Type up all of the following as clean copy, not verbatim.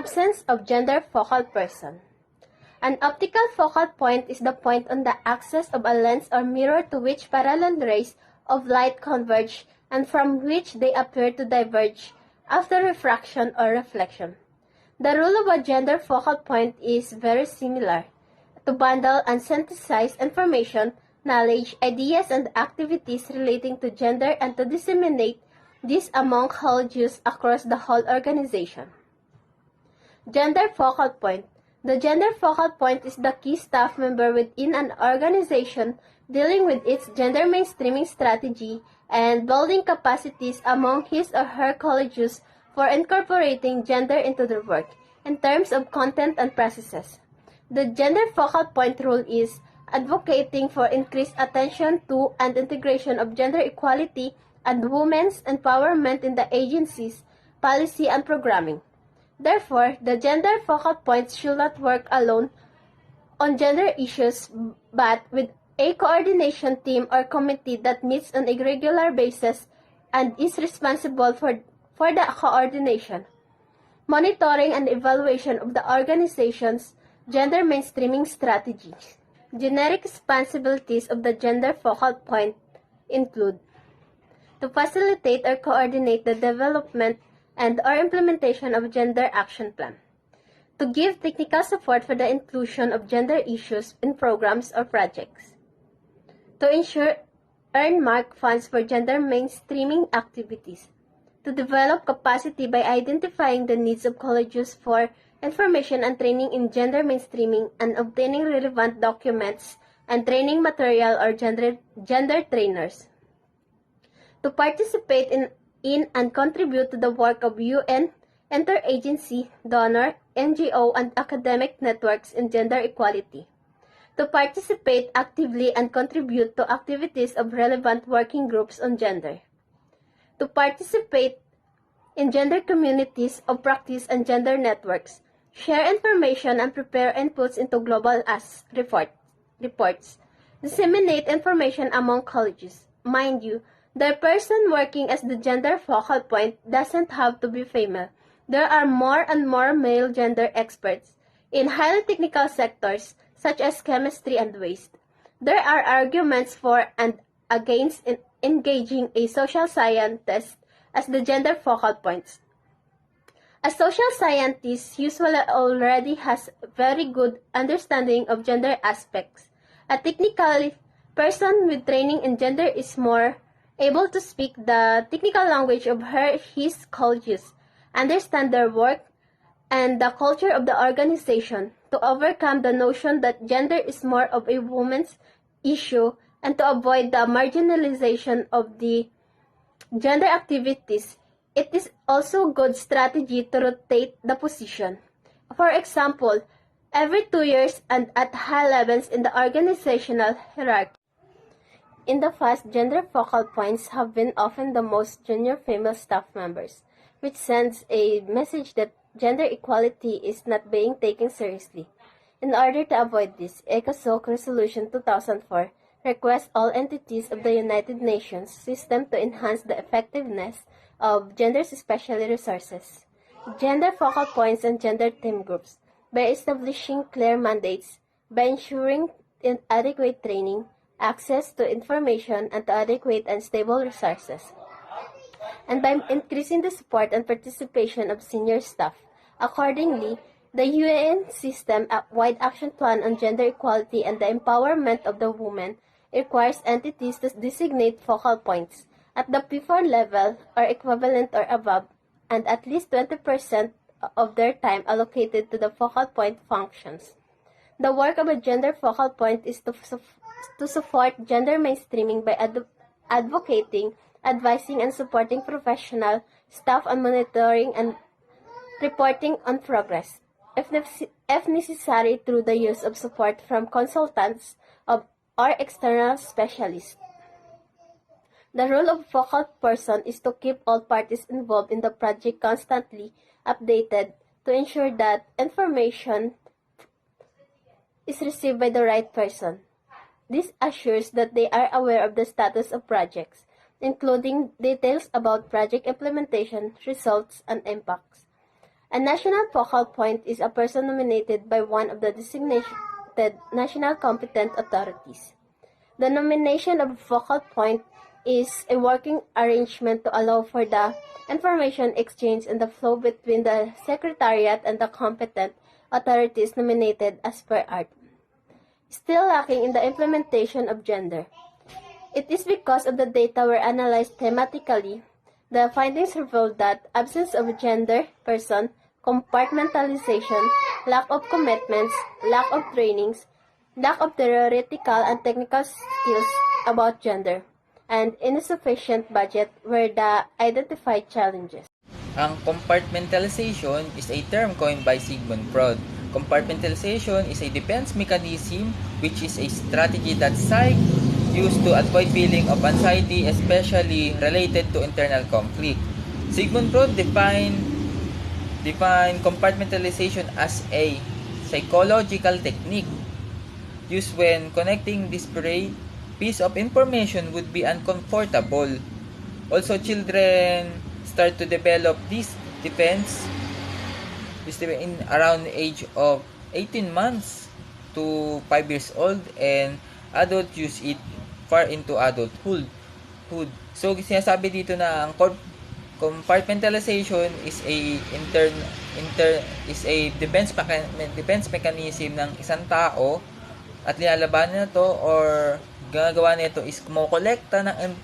Absence of gender focal person. An optical focal point is the point on the axis of a lens or mirror to which parallel rays of light converge and from which they appear to diverge after refraction or reflection. The rule of a gender focal point is very similar: to bundle and synthesize information, knowledge, ideas, and activities relating to gender and to disseminate this among collegians across the whole organization. Gender focal point. The gender focal point is the key staff member within an organization dealing with its gender mainstreaming strategy and building capacities among his or her colleagues for incorporating gender into their work in terms of content and processes. The gender focal point rule is advocating for increased attention to and integration of gender equality and women's empowerment in the agency's policy and programming. Therefore, the gender focal points should not work alone on gender issues, but with a coordination team or committee that meets on a regular basis and is responsible for the coordination, monitoring, and evaluation of the organization's gender mainstreaming strategy. Generic responsibilities of the gender focal point include to facilitate or coordinate the development and or implementation of gender action plan, to give technical support for the inclusion of gender issues in programs or projects, to ensure earmark funds for gender mainstreaming activities, to develop capacity by identifying the needs of colleges for information and training in gender mainstreaming and obtaining relevant documents and training material or gender trainers, to participate in and contribute to the work of UN, interagency, donor, NGO, and academic networks in gender equality, to participate actively and contribute to activities of relevant working groups on gender, to participate in gender communities of practice and gender networks, share information and prepare inputs into global reports, disseminate information among colleges. Mind you, the person working as the gender focal point doesn't have to be female. There are more and more male gender experts in highly technical sectors such as chemistry and waste. There are arguments for and against engaging a social scientist as the gender focal points. A social scientist usually already has very good understanding of gender aspects. A technical person with training in gender is more able to speak the technical language of his colleagues, understand their work and the culture of the organization, to overcome the notion that gender is more of a woman's issue and to avoid the marginalization of the gender activities. It is also a good strategy to rotate the position. For example, every 2 years and at high levels in the organizational hierarchy. In the past, gender focal points have been often the most junior female staff members, which sends a message that gender equality is not being taken seriously. In order to avoid this, ECOSOC Resolution 2004 requests all entities of the United Nations system to enhance the effectiveness of gender-special resources, gender focal points, and gender team groups by establishing clear mandates, by ensuring adequate training, access to information, and to adequate and stable resources, and by increasing the support and participation of senior staff. Accordingly, the UN system-wide action plan on gender equality and the empowerment of the women requires entities to designate focal points at the P4 level or equivalent or above, and at least 20% of their time allocated to the focal point functions. The work of a gender focal point is to support gender mainstreaming by advocating, advising, and supporting professional staff on monitoring and reporting on progress, if necessary through the use of support from consultants or external specialists. The role of focal person is to keep all parties involved in the project constantly updated to ensure that information is received by the right person. This assures that they are aware of the status of projects, including details about project implementation, results, and impacts, A national focal point is a person nominated by one of the designated national competent authorities. The nomination of a focal point is a working arrangement to allow for the information exchange and the flow between the Secretariat and the competent authorities nominated as per art. Still lacking in the implementation of gender. It is because of the data were analyzed thematically. The findings revealed that absence of gender, person, compartmentalization, lack of commitments, lack of trainings, lack of theoretical and technical skills about gender, and insufficient budget were the identified challenges. Ang compartmentalization is a term coined by Sigmund Freud. Compartmentalization is a defense mechanism which is a strategy that psych used to avoid feeling of anxiety, especially related to internal conflict. Sigmund Freud defined compartmentalization as a psychological technique used when connecting disparate piece of information would be uncomfortable. Also, children start to develop this defense in around the age of 18 months to 5 years old, and adults use it far into adulthood. So, sinasabi dito na ang compartmentalization is a defense mechanism ng isang tao, at nilalabanan na to or ginagawa nito is kumokolekta ng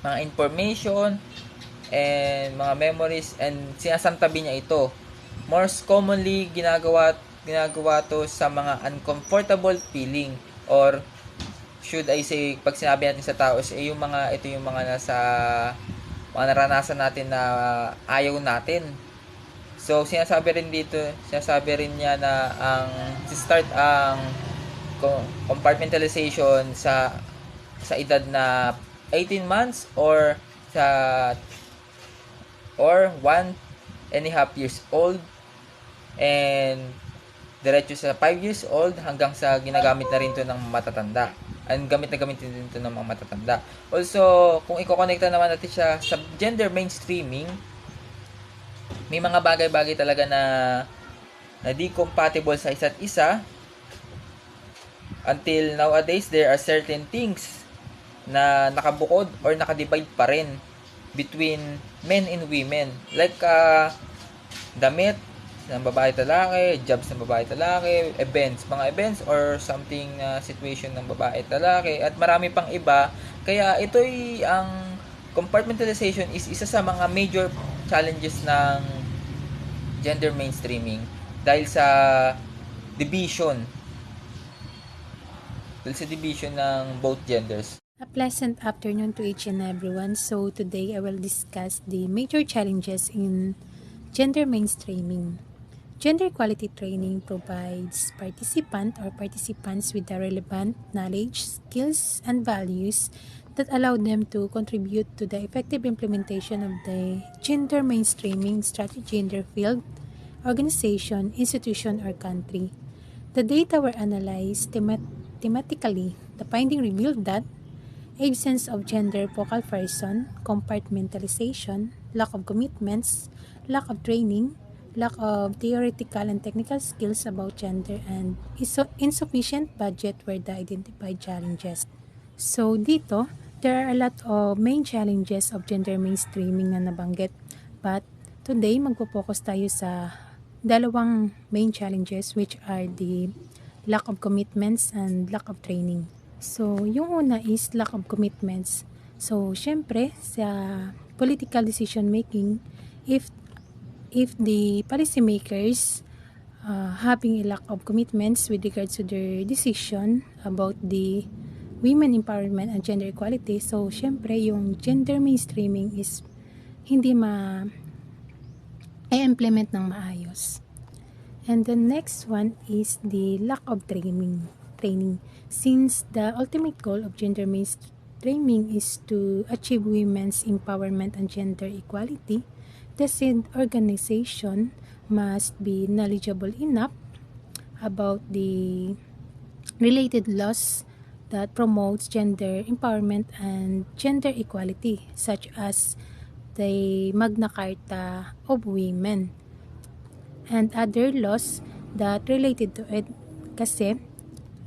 mga information and mga memories, and sinasantabi niya ito. Most commonly ginagawa to sa mga uncomfortable feeling, or should I say, pag sinabi natin sa tao, ito yung mga nasa mga naranasan natin na ayaw natin. So, sinasabi rin niya na start ang compartmentalization sa edad na 18 months or 1.5 years old, and diretso sa 5 years old hanggang sa ginagamit na rin to ng matatanda. Gamit din ito ng mga matatanda. Also, kung i-connecta naman natin siya sa gender mainstreaming, may mga bagay-bagay talaga na di compatible sa isa't isa. Until nowadays, there are certain things na nakabukod or nakadivide pa rin between men and women. Like, damit ng babae at lalaki, jobs ng babae at lalaki, mga events or something na situation ng babae at lalaki, at marami pang iba. Kaya ang compartmentalization is isa sa mga major challenges ng gender mainstreaming dahil sa division ng both genders. A pleasant afternoon to each and everyone. So today I will discuss the major challenges in gender mainstreaming. Gender equality training provides participants with the relevant knowledge, skills, and values that allow them to contribute to the effective implementation of the gender mainstreaming strategy in their field, organization, institution, or country. The data were analyzed thematically. The finding revealed that absence of gender focal person, compartmentalization, lack of commitments, lack of training, lack of theoretical and technical skills about gender, and insufficient budget were the identified challenges. So dito, there are a lot of main challenges of gender mainstreaming na nabanggit. But today, magpo-focus tayo sa dalawang main challenges, which are the lack of commitments and lack of training. So, yung una is lack of commitments. So, syempre, sa political decision making, if the policymakers having a lack of commitments with regards to their decision about the women empowerment and gender equality, so syempre yung gender mainstreaming is hindi i-implement ng maayos. And the next one is the lack of training. Since the ultimate goal of gender mainstreaming is to achieve women's empowerment and gender equality, the said organization must be knowledgeable enough about the related laws that promotes gender empowerment and gender equality, such as the Magna Carta of Women and other laws that related to it kasi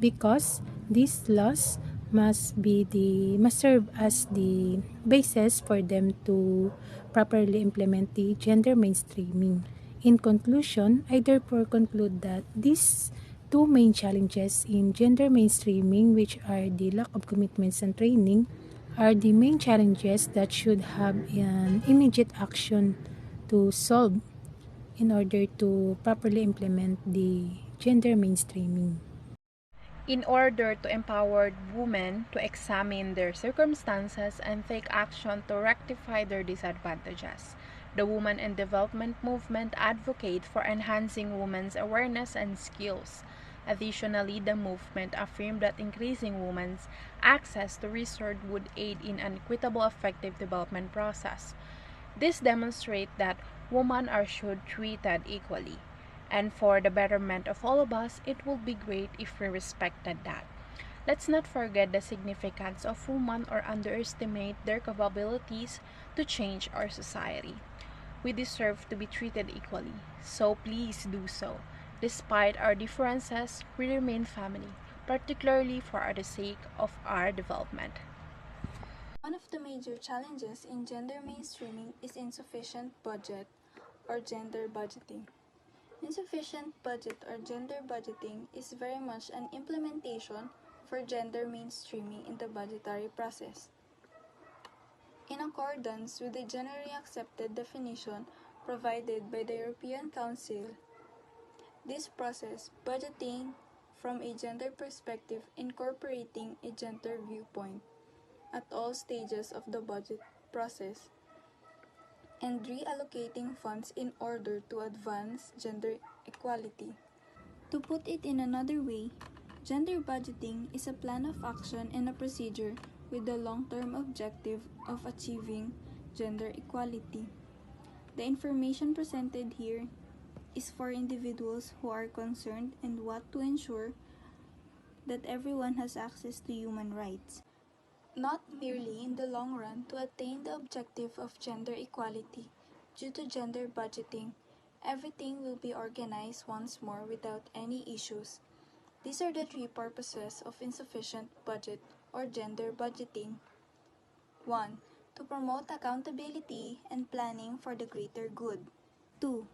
because these laws must serve as the basis for them to properly implement the gender mainstreaming. In conclusion, I therefore conclude that these two main challenges in gender mainstreaming, which are the lack of commitments and training, are the main challenges that should have an immediate action to solve in order to properly implement the gender mainstreaming. In order to empower women to examine their circumstances and take action to rectify their disadvantages, the Women in Development movement advocate for enhancing women's awareness and skills. Additionally, the movement affirmed that increasing women's access to research would aid in an equitable, effective development process. This demonstrates that women are should treated equally. And for the betterment of all of us, it would be great if we respected that. Let's not forget the significance of women or underestimate their capabilities to change our society. We deserve to be treated equally, so please do so. Despite our differences, we remain family, particularly for the sake of our development. One of the major challenges in gender mainstreaming is insufficient budget or gender budgeting. Insufficient budget or gender budgeting is very much an implementation for gender mainstreaming in the budgetary process. In accordance with the generally accepted definition provided by the European Council, this process, budgeting from a gender perspective, incorporating a gender viewpoint at all stages of the budget process, and reallocating funds in order to advance gender equality. To put it in another way, gender budgeting is a plan of action and a procedure with the long-term objective of achieving gender equality. The information presented here is for individuals who are concerned and want to ensure that everyone has access to human rights, not merely in the long run to attain the objective of gender equality. Due to gender budgeting, everything will be organized once more without any issues. These are the three purposes of insufficient budget or gender budgeting. 1. To promote accountability and planning for the greater good. 2.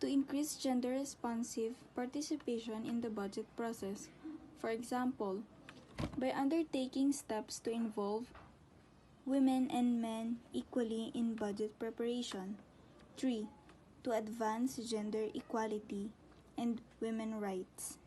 To increase gender-responsive participation in the budget process. For example, by undertaking steps to involve women and men equally in budget preparation. 3. To advance gender equality and women's rights.